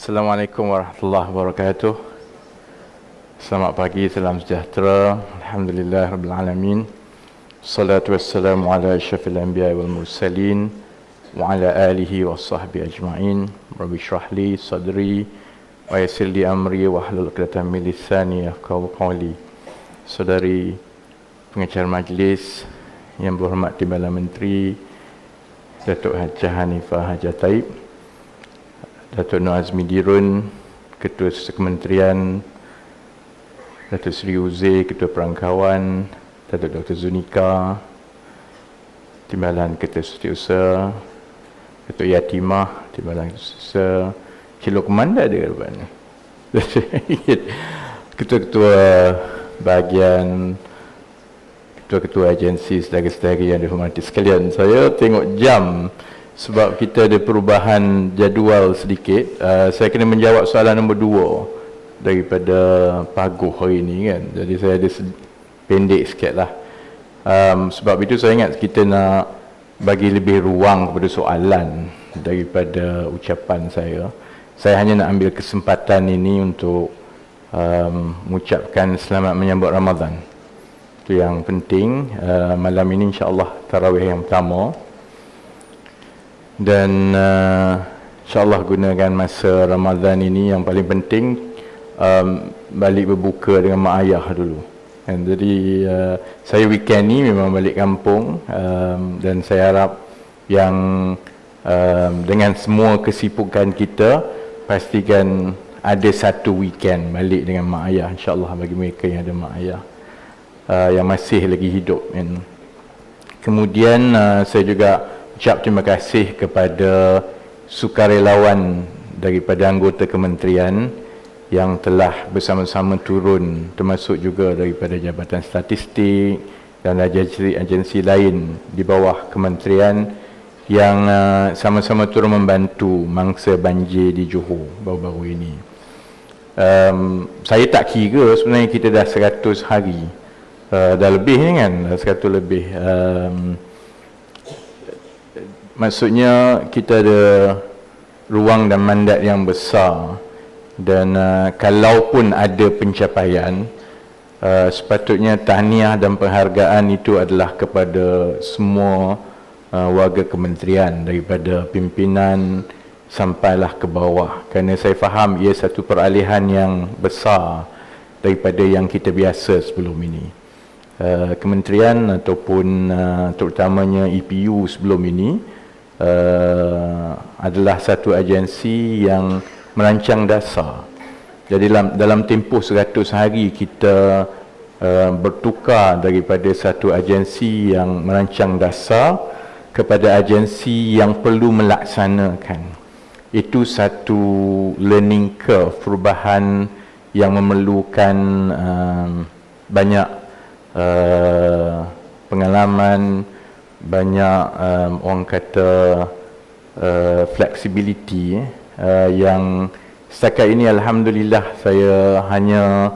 Assalamualaikum warahmatullahi wabarakatuh. Selamat pagi, salam sejahtera. Alhamdulillah rabbil alamin. Salatu wassalamu ala asyrafil anbiya'i wal mursalin wa ala alihi wa sahbihi ajma'in. Rabbi shrah li sadri wa yassir li amri wa hlul 'uqdatam min lisani yafqahu qawli. Saudari pengacara majlis yang berhormat Timbalan Menteri Datuk Hajah Hanifah Hajah Taib, Datuk Nur Azmi Dirun, Ketua Kementerian, Datuk Seri Uze, Ketua Perangkawan, Datuk Dr. Zunika, Timbalan Ketua Setiausaha, Ketua Yatimah, Timbalan Setiausaha, Cilo Komanda ada ke depan? Ketua-ketua bahagian, ketua-ketua agensi, saudara-saudari yang dihormati sekalian. Saya tengok jam sebab kita ada perubahan jadual sedikit. Saya kena menjawab soalan nombor 2 daripada Paguh hari ini kan. Jadi saya ada pendek sikit lah. Sebab itu saya ingat kita nak bagi lebih ruang kepada soalan daripada ucapan saya. Saya hanya nak ambil kesempatan ini untuk mengucapkan selamat menyambut Ramadan. Itu yang penting. Malam ini insya-Allah tarawih yang pertama. Dan insya-Allah gunakan masa Ramadan ini yang paling penting balik berbuka dengan mak ayah dulu. Dan jadi saya weekend ni memang balik kampung, dan saya harap yang dengan semua kesibukan kita pastikan ada satu weekend balik dengan mak ayah insya-Allah bagi mereka yang ada mak ayah yang masih lagi hidup kan. Kemudian saya juga ucap terima kasih kepada sukarelawan daripada anggota kementerian yang telah bersama-sama turun, termasuk juga daripada Jabatan Statistik dan agensi lain di bawah kementerian yang sama-sama turun membantu mangsa banjir di Johor baru-baru ini. Saya tak kira sebenarnya kita dah 100 hari. Dah lebih ni kan, dah 100 lebih. Maksudnya kita ada ruang dan mandat yang besar, dan kalaupun ada pencapaian, sepatutnya tahniah dan penghargaan itu adalah kepada semua warga kementerian, daripada pimpinan sampailah ke bawah, kerana saya faham ia satu peralihan yang besar daripada yang kita biasa sebelum ini. Kementerian ataupun terutamanya EPU sebelum ini adalah satu agensi yang merancang dasar. Jadi dalam tempoh 100 hari kita bertukar daripada satu agensi yang merancang dasar kepada agensi yang perlu melaksanakan. Itu satu learning curve, perubahan yang memerlukan banyak pengalaman, banyak orang kata flexibility yang setakat ini alhamdulillah saya hanya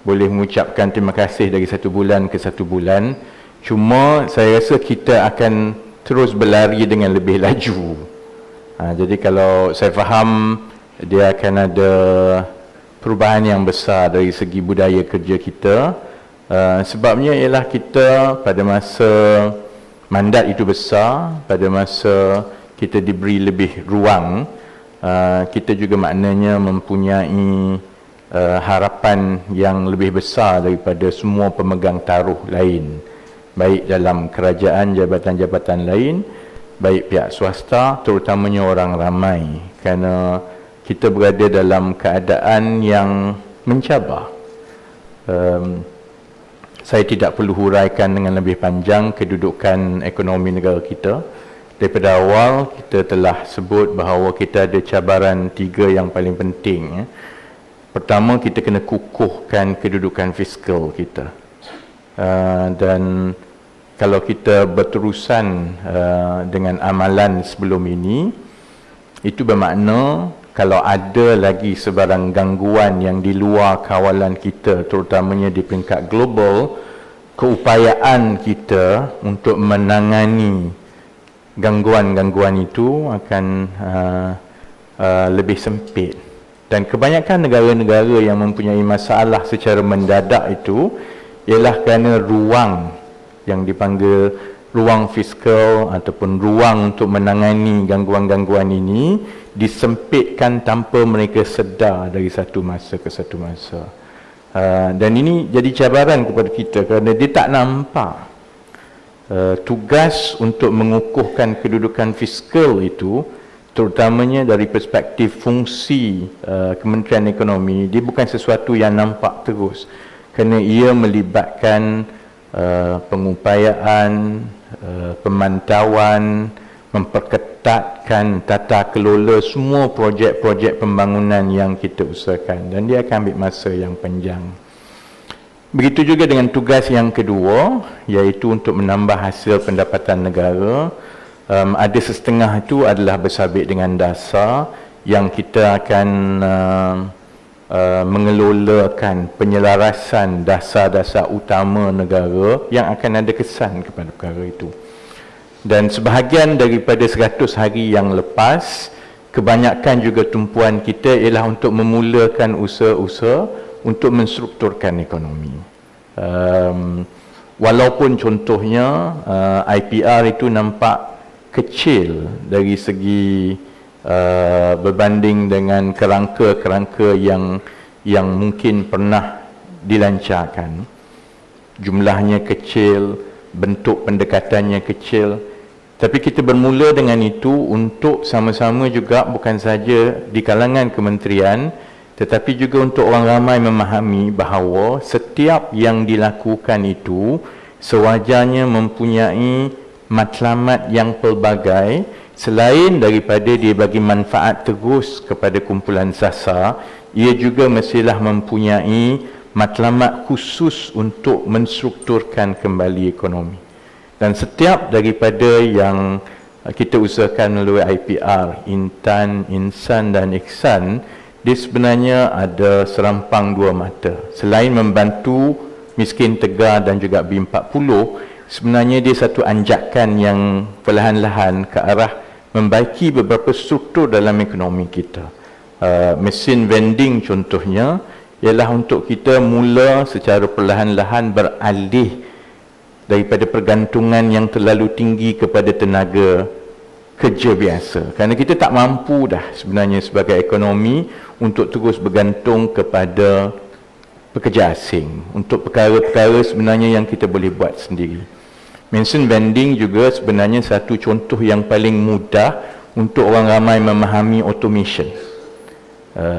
boleh mengucapkan terima kasih dari satu bulan ke satu bulan. Cuma saya rasa kita akan terus berlari dengan lebih laju. Jadi kalau saya faham dia akan ada perubahan yang besar dari segi budaya kerja kita. Sebabnya ialah kita pada masa mandat itu besar, pada masa kita diberi lebih ruang, kita juga maknanya mempunyai harapan yang lebih besar daripada semua pemegang taruh lain, baik dalam kerajaan, jabatan-jabatan lain, baik pihak swasta, terutamanya orang ramai, kerana kita berada dalam keadaan yang mencabar. Saya tidak perlu huraikan dengan lebih panjang kedudukan ekonomi negara kita. Daripada awal kita telah sebut bahawa kita ada cabaran 3 yang paling penting. Pertama, kita kena kukuhkan kedudukan fiskal kita. Dan kalau kita berterusan dengan amalan sebelum ini, itu bermakna kalau ada lagi sebarang gangguan yang di luar kawalan kita, terutamanya di peringkat global, keupayaan kita untuk menangani gangguan-gangguan itu akan lebih sempit. Dan kebanyakan negara-negara yang mempunyai masalah secara mendadak itu ialah kerana ruang yang dipanggil ruang fiskal ataupun ruang untuk menangani gangguan-gangguan ini disempitkan tanpa mereka sedar dari satu masa ke satu masa. Dan ini jadi cabaran kepada kita kerana dia tak nampak tugas untuk mengukuhkan kedudukan fiskal itu, terutamanya dari perspektif fungsi Kementerian Ekonomi. Dia bukan sesuatu yang nampak terus kerana ia melibatkan pengupayaan, pemantauan, memperketatkan tata kelola semua projek-projek pembangunan yang kita usahakan, dan dia akan ambil masa yang panjang. Begitu juga dengan tugas yang kedua, iaitu untuk menambah hasil pendapatan negara. Ada setengah itu adalah bersabit dengan dasar yang kita akan mengelolakan penyelarasan dasar-dasar utama negara yang akan ada kesan kepada perkara itu. Dan sebahagian daripada 100 hari yang lepas, kebanyakan juga tumpuan kita ialah untuk memulakan usaha-usaha untuk menstrukturkan ekonomi. Walaupun contohnya IPR itu nampak kecil dari segi berbanding dengan kerangka-kerangka yang mungkin pernah dilancarkan. Jumlahnya kecil, bentuk pendekatannya kecil, tapi kita bermula dengan itu untuk sama-sama juga bukan saja di kalangan kementerian, tetapi juga untuk orang ramai memahami bahawa setiap yang dilakukan itu sewajarnya mempunyai matlamat yang pelbagai. Selain daripada dia bagi manfaat terus kepada kumpulan sasar, ia juga mestilah mempunyai matlamat khusus untuk menstrukturkan kembali ekonomi. Dan setiap daripada yang kita usahakan melalui IPR, Intan, Insan dan Ihsan, dia sebenarnya ada serampang dua mata. Selain membantu miskin tegar dan juga B40, sebenarnya dia satu anjakan yang perlahan-lahan ke arah membaiki beberapa struktur dalam ekonomi kita. Mesin vending contohnya ialah untuk kita mula secara perlahan-lahan beralih daripada pergantungan yang terlalu tinggi kepada tenaga kerja biasa. Kerana kita tak mampu dah sebenarnya sebagai ekonomi untuk terus bergantung kepada pekerja asing untuk perkara-perkara sebenarnya yang kita boleh buat sendiri. Mention vending juga sebenarnya satu contoh yang paling mudah untuk orang ramai memahami automation.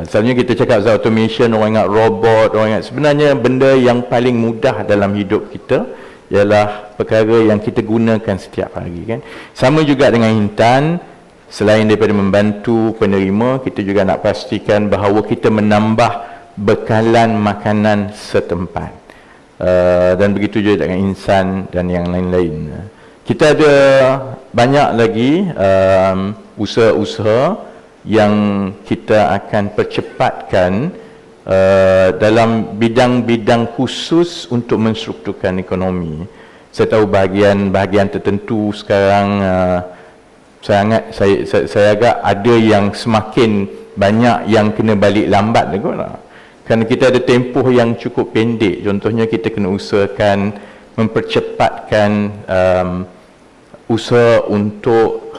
Selalunya kita cakap pasal automation, orang ingat robot, orang ingat sebenarnya benda yang paling mudah dalam hidup kita ialah perkara yang kita gunakan setiap hari, kan. Sama juga dengan Intan, selain daripada membantu penerima, kita juga nak pastikan bahawa kita menambah bekalan makanan setempat. Dan begitu juga dengan Insan dan yang lain-lain. Kita ada banyak lagi usaha-usaha yang kita akan percepatkan dalam bidang-bidang khusus untuk menstrukturkan ekonomi. Saya tahu bahagian tertentu sekarang saya agak ada yang semakin banyak yang kena balik lambat juga. Kerana kita ada tempoh yang cukup pendek. Contohnya kita kena usahakan mempercepatkan usaha untuk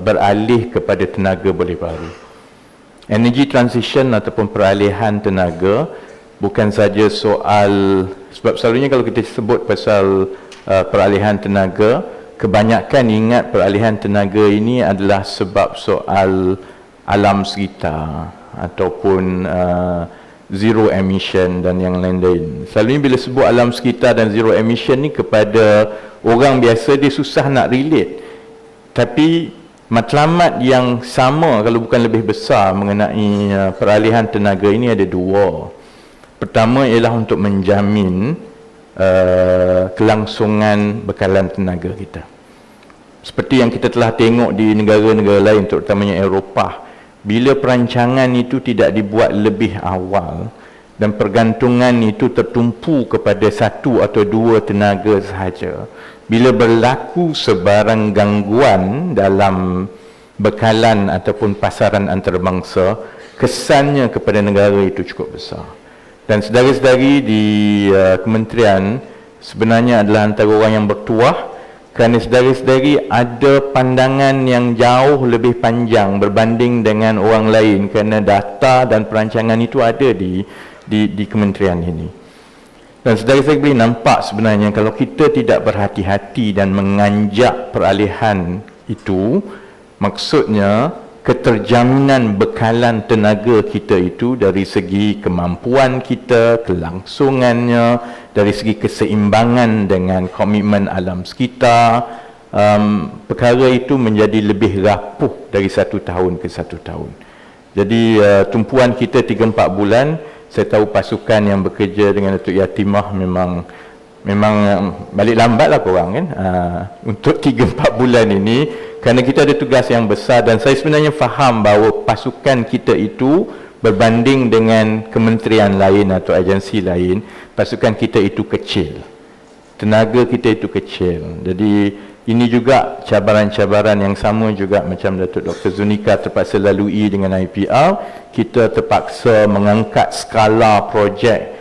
beralih kepada tenaga boleh baru. Energy transition ataupun peralihan tenaga bukan saja soal, sebab selalunya kalau kita sebut pasal peralihan tenaga, kebanyakan ingat peralihan tenaga ini adalah sebab soal alam sekitar ataupun zero emission dan yang lain-lain. Selalunya bila sebut alam sekitar dan zero emission ni kepada orang biasa dia susah nak relate. Tapi matlamat yang sama kalau bukan lebih besar mengenai peralihan tenaga ini ada dua. Pertama ialah untuk menjamin kelangsungan bekalan tenaga kita. Seperti yang kita telah tengok di negara-negara lain, terutamanya Eropah, bila perancangan itu tidak dibuat lebih awal dan pergantungan itu tertumpu kepada satu atau dua tenaga sahaja, bila berlaku sebarang gangguan dalam bekalan ataupun pasaran antarabangsa, kesannya kepada negara itu cukup besar. Dan saudara-saudari di kementerian sebenarnya adalah antara orang yang bertuah, kerana saudara-saudari ada pandangan yang jauh lebih panjang berbanding dengan orang lain, kerana data dan perancangan itu ada di kementerian ini. Dan saudara-saudari boleh nampak sebenarnya kalau kita tidak berhati-hati dan menganjak peralihan itu, maksudnya keterjaminan bekalan tenaga kita itu dari segi kemampuan kita, kelangsungannya, dari segi keseimbangan dengan komitmen alam sekitar, perkara itu menjadi lebih rapuh dari satu tahun ke satu tahun. Jadi tumpuan kita 3-4 bulan, saya tahu pasukan yang bekerja dengan Datuk Yatimah memang balik lambat lah korang kan, untuk 3-4 bulan ini, kerana kita ada tugas yang besar. Dan saya sebenarnya faham bahawa pasukan kita itu berbanding dengan kementerian lain atau agensi lain, pasukan kita itu kecil, tenaga kita itu kecil. Jadi ini juga cabaran-cabaran yang sama juga macam Datuk Dr. Zunika terpaksa lalui dengan IPR. Kita terpaksa mengangkat skala projek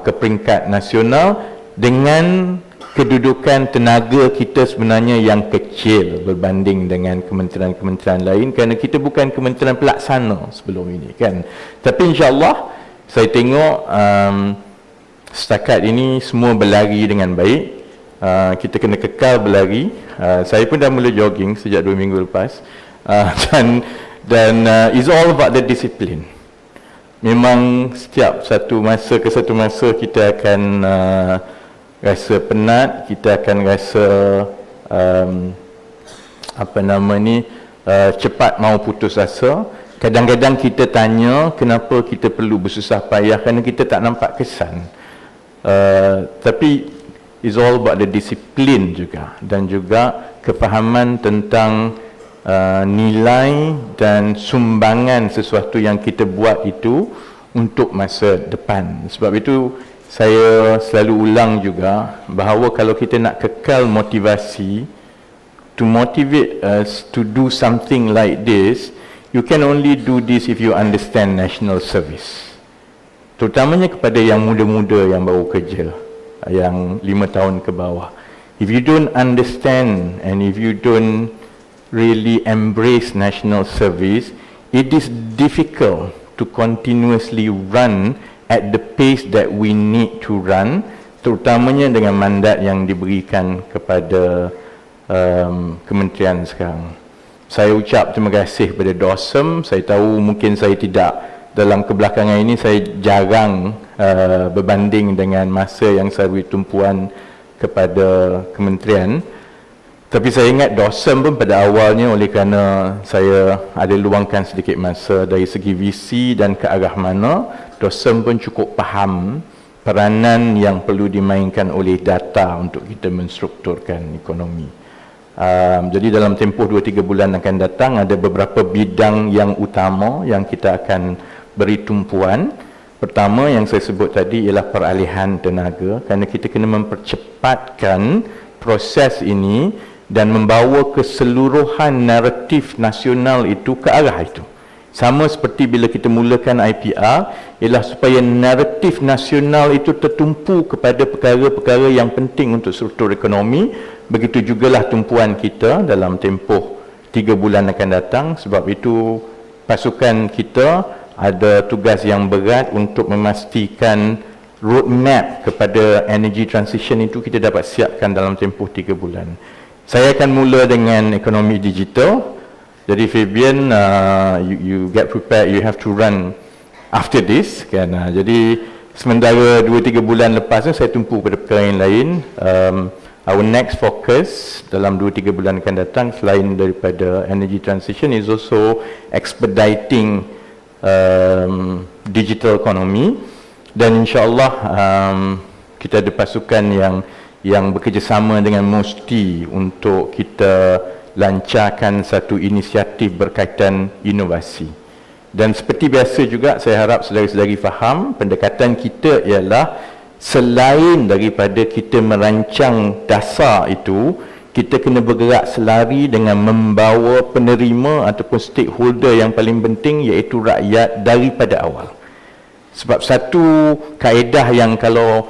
ke peringkat nasional dengan kedudukan tenaga kita sebenarnya yang kecil berbanding dengan kementerian-kementerian lain, kerana kita bukan kementerian pelaksana sebelum ini kan. Tapi insya-Allah saya tengok setakat ini semua berlari dengan baik. Kita kena kekal berlari. Saya pun dah mula jogging sejak 2 minggu lepas, dan it's all about the discipline. Memang setiap satu masa ke satu masa kita akan rasa penat, kita akan rasa cepat mau putus asa. Kadang-kadang kita tanya kenapa kita perlu bersusah payah, kerana kita tak nampak kesan. Tapi it's all about the discipline juga, dan juga kefahaman tentang nilai dan sumbangan sesuatu yang kita buat itu untuk masa depan. Sebab itu saya selalu ulang juga bahawa kalau kita nak kekal motivasi, to motivate us to do something like this, you can only do this if you understand national service. Terutamanya kepada yang muda-muda yang baru kerja, yang 5 tahun ke bawah. If you don't understand and if you don't really embrace national service, it is difficult to continuously run at the pace that we need to run, terutamanya dengan mandat yang diberikan kepada kementerian sekarang. Saya ucap terima kasih kepada DOSM. Saya tahu mungkin saya tidak, dalam kebelakangan ini saya jarang berbanding dengan masa yang saya beri tumpuan kepada kementerian. Tapi saya ingat DOSM pun pada awalnya, oleh kerana saya ada luangkan sedikit masa dari segi visi dan ke arah mana, DOSM pun cukup faham peranan yang perlu dimainkan oleh data untuk kita menstrukturkan ekonomi. Jadi dalam tempoh 2-3 bulan akan datang, ada beberapa bidang yang utama yang kita akan beri tumpuan. Pertama yang saya sebut tadi ialah peralihan tenaga, kerana kita kena mempercepatkan proses ini dan membawa keseluruhan naratif nasional itu ke arah itu. Sama seperti bila kita mulakan IPR, ialah supaya naratif nasional itu tertumpu kepada perkara-perkara yang penting untuk struktur ekonomi. Begitu jugalah tumpuan kita dalam tempoh 3 bulan akan datang. Sebab itu pasukan kita ada tugas yang berat untuk memastikan roadmap kepada energy transition itu kita dapat siapkan dalam tempoh 3 bulan. Saya akan mula dengan ekonomi digital. Jadi Fabian, you get prepared, you have to run after this kan. Jadi sementara 2-3 bulan lepas tu saya tumpu pada perkara yang lain. Our next focus dalam 2-3 bulan akan datang, selain daripada energy transition, is also expediting digital economy. Dan insyaAllah kita ada pasukan yang bekerjasama dengan MUSTI untuk kita lancarkan satu inisiatif berkaitan inovasi. Dan seperti biasa juga, saya harap saudara-saudari faham, pendekatan kita ialah selain daripada kita merancang dasar itu, kita kena bergerak selari dengan membawa penerima ataupun stakeholder yang paling penting, iaitu rakyat, daripada awal. Sebab satu kaedah yang kalau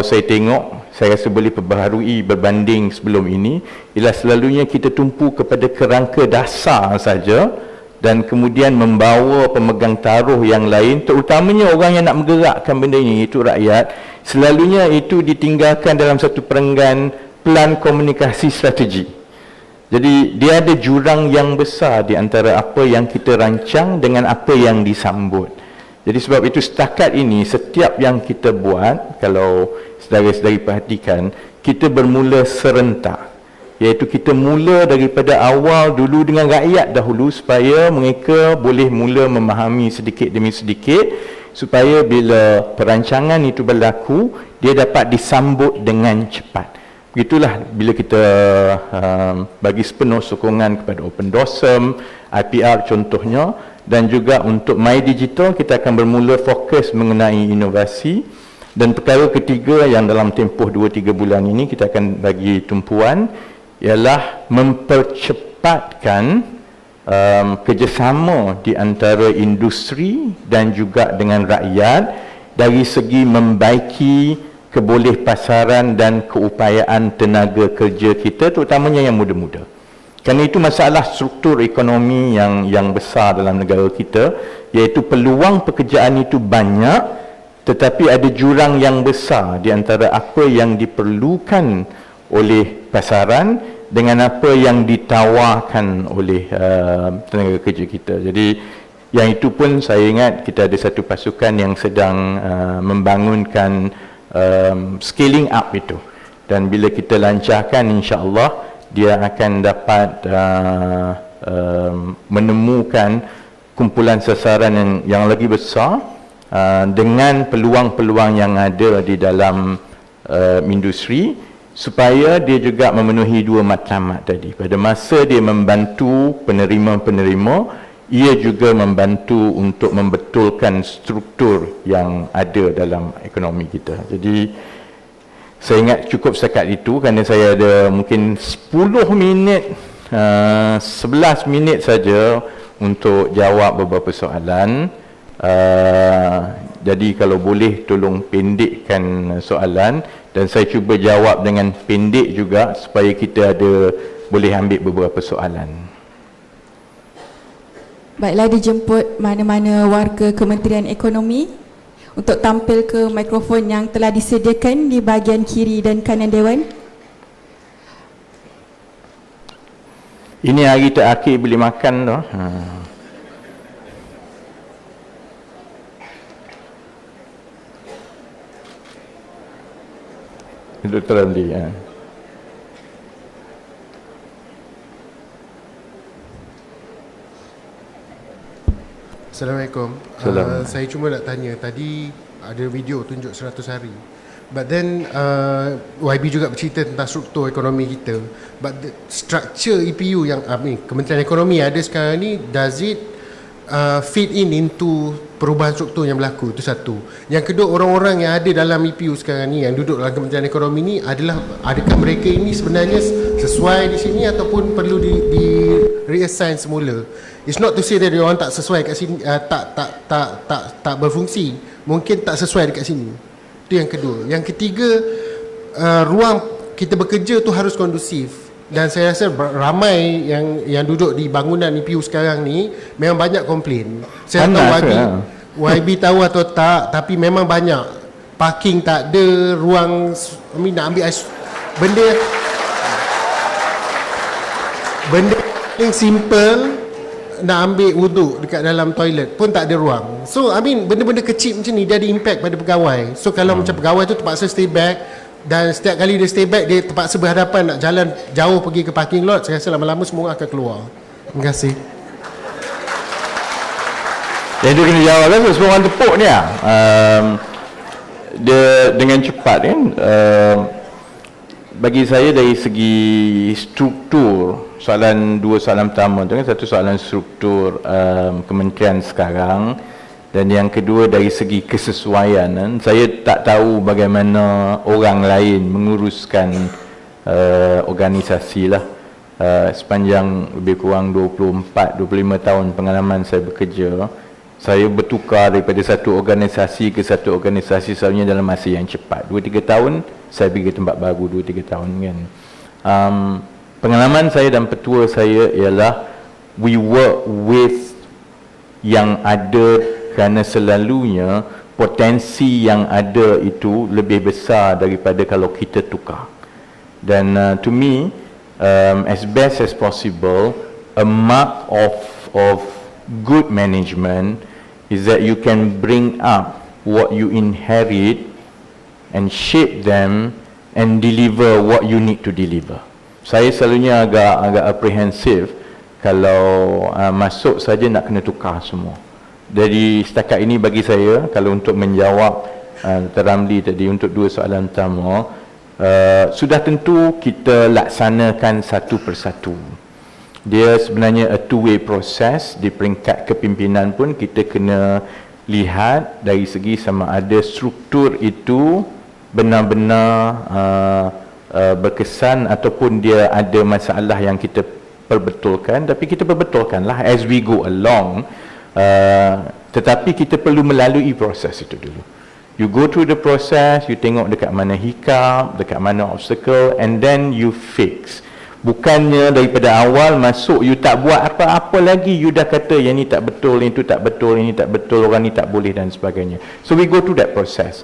saya tengok, saya rasa boleh perbaharui berbanding sebelum ini, ialah selalunya kita tumpu kepada kerangka dasar saja dan kemudian membawa pemegang taruh yang lain, terutamanya orang yang nak menggerakkan benda ini, iaitu rakyat, selalunya itu ditinggalkan dalam satu perenggan plan komunikasi strategi. Jadi dia ada jurang yang besar di antara apa yang kita rancang dengan apa yang disambut. Jadi sebab itu setakat ini, setiap yang kita buat, kalau saudara-saudari perhatikan, kita bermula serentak, iaitu kita mula daripada awal dulu dengan rakyat dahulu, supaya mereka boleh mula memahami sedikit demi sedikit, supaya bila perancangan itu berlaku, dia dapat disambut dengan cepat. Begitulah bila kita bagi sepenuh sokongan kepada Open Dorsum, IPR contohnya, dan juga untuk My Digital kita akan bermula fokus mengenai inovasi. Dan perkara ketiga yang dalam tempoh 2-3 bulan ini kita akan bagi tumpuan ialah mempercepatkan kerjasama di antara industri dan juga dengan rakyat dari segi membaiki kebolehpasaran dan keupayaan tenaga kerja kita, terutamanya yang muda-muda. Kerana itu masalah struktur ekonomi yang besar dalam negara kita, iaitu peluang pekerjaan itu banyak, tetapi ada jurang yang besar di antara apa yang diperlukan oleh pasaran dengan apa yang ditawarkan oleh tenaga kerja kita. Jadi yang itu pun saya ingat kita ada satu pasukan yang sedang membangunkan scaling up itu, dan bila kita lancarkan, insya-Allah dia akan dapat menemukan kumpulan sasaran yang lagi besar dengan peluang-peluang yang ada di dalam industri, supaya dia juga memenuhi dua matlamat tadi. Pada masa dia membantu penerima-penerima, ia juga membantu untuk membetulkan struktur yang ada dalam ekonomi kita. Jadi saya ingat cukup setakat itu, kerana saya ada mungkin 10 minit 11 minit saja untuk jawab beberapa soalan. Jadi kalau boleh tolong pendekkan soalan, dan saya cuba jawab dengan pendek juga supaya kita boleh ambil beberapa soalan. Baiklah, dijemput mana-mana warga Kementerian Ekonomi untuk tampil ke mikrofon yang telah disediakan di bahagian kiri dan kanan Dewan. Ini hari terakhir boleh makan tu. Dr. Ramli. Assalamualaikum. Saya cuma nak tanya, tadi ada video tunjuk 100 hari. But then YB juga bercerita tentang struktur ekonomi kita. But the structure EPU yang Kementerian Ekonomi ada sekarang ni, does it fit into perubahan struktur yang berlaku? Itu satu. Yang kedua, orang-orang yang ada dalam EPU sekarang ni, yang duduk dalam Kementerian Ekonomi ni, adakah mereka ini sebenarnya sesuai di sini ataupun perlu di reassign semula? It's not to say that orang tak sesuai kat sini, tak berfungsi. Mungkin tak sesuai dekat sini. Itu yang kedua. Yang ketiga, ruang kita bekerja tu harus kondusif. Dan saya rasa ramai yang duduk di bangunan EPU sekarang ni memang banyak komplain. Saya tahu YB tahu atau tak, tapi memang banyak. Parking tak ada, ruang nak ambil benda yang simple, nak ambil wuduk dekat dalam toilet pun tak ada ruang. So benda-benda kecil macam ni dia ada impact pada pegawai. So kalau macam pegawai tu terpaksa stay back, dan setiap kali dia stay back, dia terpaksa berhadapan nak jalan jauh pergi ke parking lot, saya rasa lama-lama semua akan keluar. Terima kasih. Yang itu kena jawab kan, semua orang tepuk ni dia dengan cepat kan. Bagi saya dari segi struktur, dua soalan pertama tu kan, satu soalan struktur kementerian sekarang, dan yang kedua dari segi kesesuaian. Saya tak tahu bagaimana orang lain menguruskan organisasi lah. Sepanjang lebih kurang 24-25 tahun pengalaman saya bekerja, saya bertukar daripada satu organisasi ke satu organisasi selalunya dalam masa yang cepat. 2-3 tahun saya pergi ke tempat baru, 2-3 tahun kan. Pengalaman saya dan petua saya ialah we work with yang ada, kerana selalunya potensi yang ada itu lebih besar daripada kalau kita tukar. Dan to me, as best as possible, a mark of good management is that you can bring up what you inherit and shape them and deliver what you need to deliver. Saya selalunya agak apprehensive kalau masuk saja nak kena tukar semua. Jadi setakat ini bagi saya, kalau untuk menjawab Ramli tadi untuk dua soalan utama, sudah tentu kita laksanakan satu persatu. Dia sebenarnya a two-way process. Di peringkat kepimpinan pun kita kena lihat dari segi sama ada struktur itu benar-benar berkesan ataupun dia ada masalah yang kita perbetulkan. Tapi kita perbetulkanlah as we go along. Tetapi kita perlu melalui proses itu dulu. You go through the process, you tengok dekat mana hiccup, dekat mana obstacle, and then you fix. Bukannya daripada awal masuk, you tak buat apa-apa lagi, you dah kata yang ni tak betul, yang tu tak betul, ini tak betul, orang ni tak boleh dan sebagainya. So we go through that process.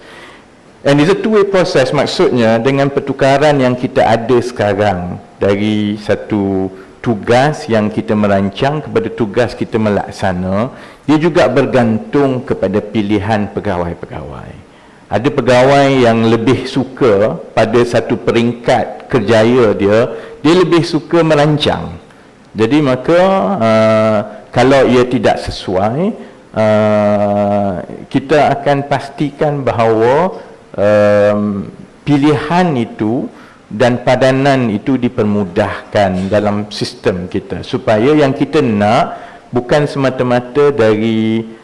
And it's a two-way process, maksudnya dengan pertukaran yang kita ada sekarang dari satu tugas yang kita merancang kepada tugas kita melaksana, dia juga bergantung kepada pilihan pegawai-pegawai. Ada pegawai yang lebih suka pada satu peringkat kerjaya dia lebih suka merancang. Jadi maka kalau ia tidak sesuai, kita akan pastikan bahawa pilihan itu dan padanan itu dipermudahkan dalam sistem kita, supaya yang kita nak bukan semata-mata dari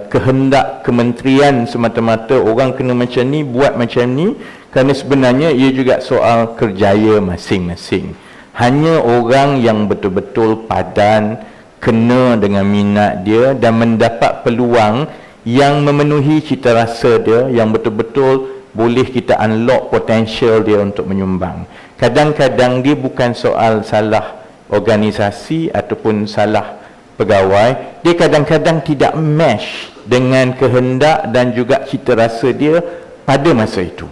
kehendak kementerian semata-mata orang kena macam ni, buat macam ni, kerana sebenarnya ia juga soal kerjaya masing-masing. Hanya orang yang betul-betul padan, kena dengan minat dia dan mendapat peluang yang memenuhi cita rasa dia, yang betul-betul boleh kita unlock potential dia untuk menyumbang. Kadang-kadang dia bukan soal salah organisasi ataupun salah pegawai, dia kadang-kadang tidak match dengan kehendak dan juga cita rasa dia pada masa itu.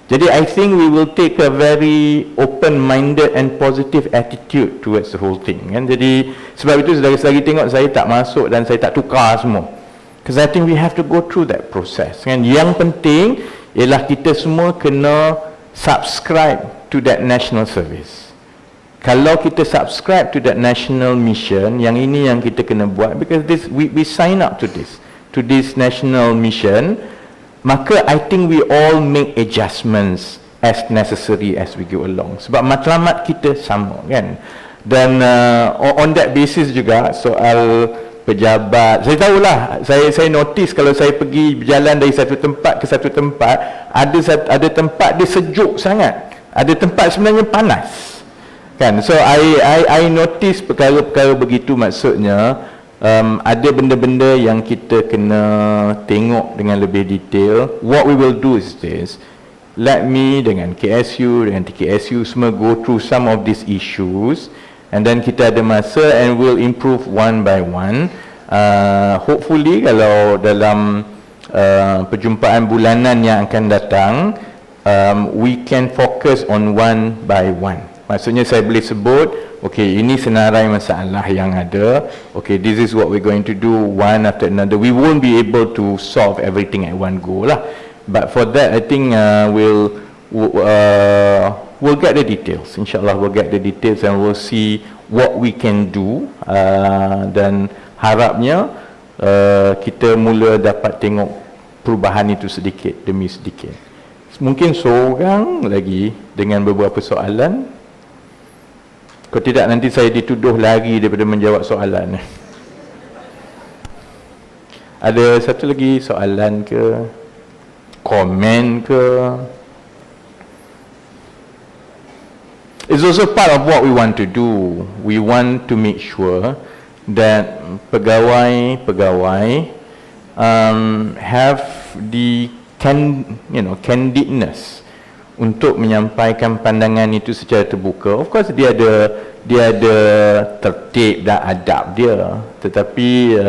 Jadi I think we will take a very open-minded and positive attitude towards the whole thing kan. Jadi sebab itu selagi tengok saya tak masuk dan saya tak tukar semua, because I think we have to go through that process kan. Yang penting ialah kita semua kena subscribe to that national service. Kalau kita subscribe to that national mission, yang ini yang kita kena buat, because this we sign up to this national mission, maka I think we all make adjustments as necessary as we go along. Sebab matlamat kita sama kan. Dan on that basis juga soal pejabat, saya tahulah, saya notice kalau saya pergi berjalan dari satu tempat ke satu tempat, ada tempat dia sejuk sangat, ada tempat sebenarnya panas kan. So I notice perkara-perkara begitu, maksudnya ada benda-benda yang kita kena tengok dengan lebih detail. What we will do is this, let me dengan KSU, dengan TKSU semua go through some of these issues, and then kita ada masa and we'll improve one by one. Hopefully kalau dalam perjumpaan bulanan yang akan datang, we can focus on one by one. Maksudnya saya boleh sebut, okay, ini senarai masalah yang ada, okay, this is what we're going to do one after another. We won't be able to solve everything at one go lah, but for that I think we'll get the details. InsyaAllah we'll get the details and we'll see what we can do, dan harapnya kita mula dapat tengok perubahan itu sedikit demi sedikit. Mungkin seorang lagi dengan beberapa soalan. Kalau tidak nanti saya dituduh lagi daripada menjawab soalan. Ada satu lagi soalan ke? Komen ke? it's also part of what we want to do. We want to make sure that pegawai have the candidness untuk menyampaikan pandangan itu secara terbuka. Of course dia ada tertib dan adab dia, tetapi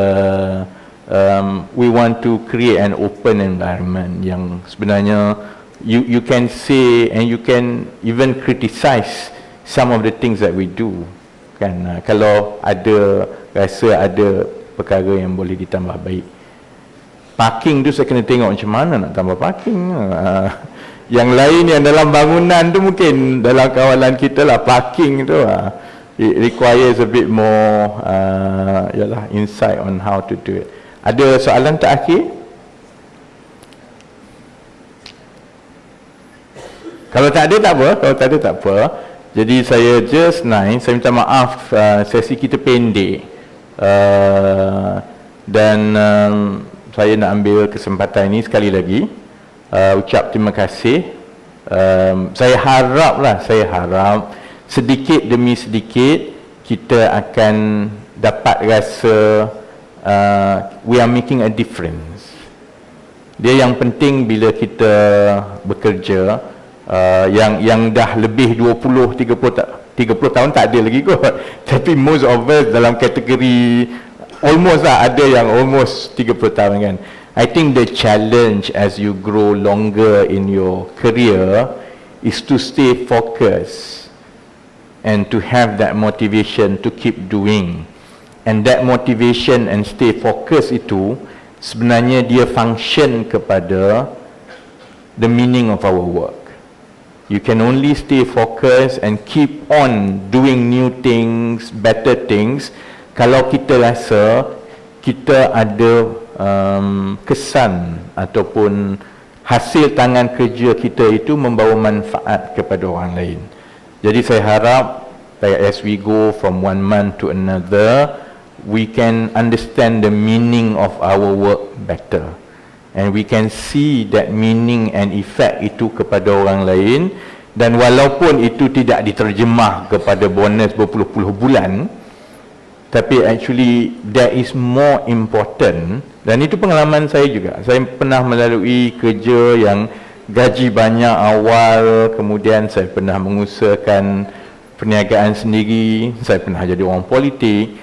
we want to create an open environment yang sebenarnya you can say and you can even criticize some of the things that we do kan. Kalau rasa ada perkara yang boleh ditambah baik. Parking tu saya kena tengok macam mana nak tambah parking. Yang lain yang dalam bangunan tu mungkin dalam kawalan kita lah, parking tu it requires a bit more insight on how to do it. Ada soalan terakhir? Kalau tak ada tak apa. Jadi saya saya minta maaf, sesi kita pendek, dan saya nak ambil kesempatan ini sekali lagi ucap terima kasih. Saya harap sedikit demi sedikit kita akan dapat rasa we are making a difference. Dia yang penting bila kita bekerja, yang dah lebih 20-30 tahun tak ada lagi kot. Tapi most of us dalam kategori almost lah, ada yang almost 30 tahun kan. I think the challenge as you grow longer in your career is to stay focused and to have that motivation to keep doing. And that motivation and stay focused itu sebenarnya dia function kepada the meaning of our work. You can only stay focused and keep on doing new things, better things, kalau kita rasa kita ada kesan ataupun hasil tangan kerja kita itu membawa manfaat kepada orang lain. Jadi saya harap as we go from one month to another, we can understand the meaning of our work better, and we can see that meaning and effect itu kepada orang lain. Dan walaupun itu tidak diterjemah kepada bonus berpuluh-puluh bulan, tapi actually that is more important. Dan itu pengalaman saya juga. Saya pernah melalui kerja yang gaji banyak awal, kemudian saya pernah mengusahakan perniagaan sendiri, saya pernah jadi orang politik.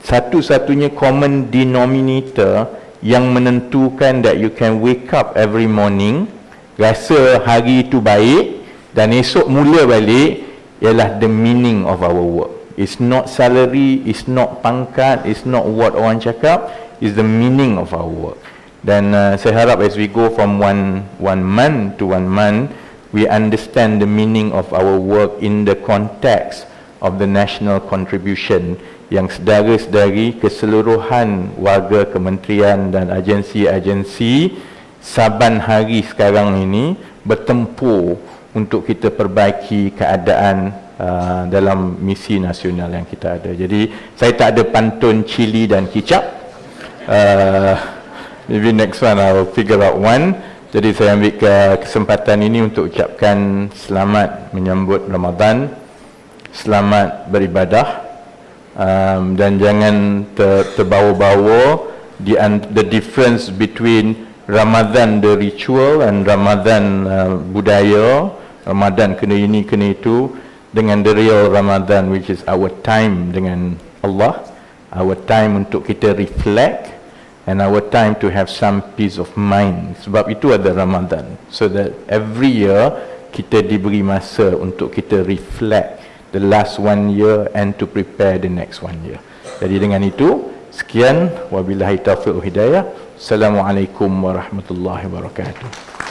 Satu-satunya common denominator yang menentukan that you can wake up every morning, rasa hari itu baik dan esok mula balik, ialah the meaning of our work. It's not salary, it's not pangkat, it's not what orang cakap, it's the meaning of our work. Dan saya harap as we go from one month to one month, we understand the meaning of our work in the context of the national contribution yang saudara-saudari keseluruhan warga kementerian dan agensi-agensi saban hari sekarang ini bertempur untuk kita perbaiki keadaan dalam misi nasional yang kita ada. Jadi saya tak ada pantun cili dan kicap. Maybe next one I'll figure out one. Jadi saya ambil kesempatan ini untuk ucapkan selamat menyambut Ramadan, selamat beribadah, dan jangan terbawa-bawa the difference between Ramadan the ritual and Ramadan budaya. Ramadan kena ini kena itu, dengan the real Ramadan which is our time dengan Allah, our time untuk kita reflect, and our time to have some peace of mind. Sebab itu ada Ramadan, so that every year kita diberi masa untuk kita reflect the last one year and to prepare the next one year. Jadi dengan itu, sekian, wabillahi taufiq wal hidayah. Assalamualaikum warahmatullahi wabarakatuh.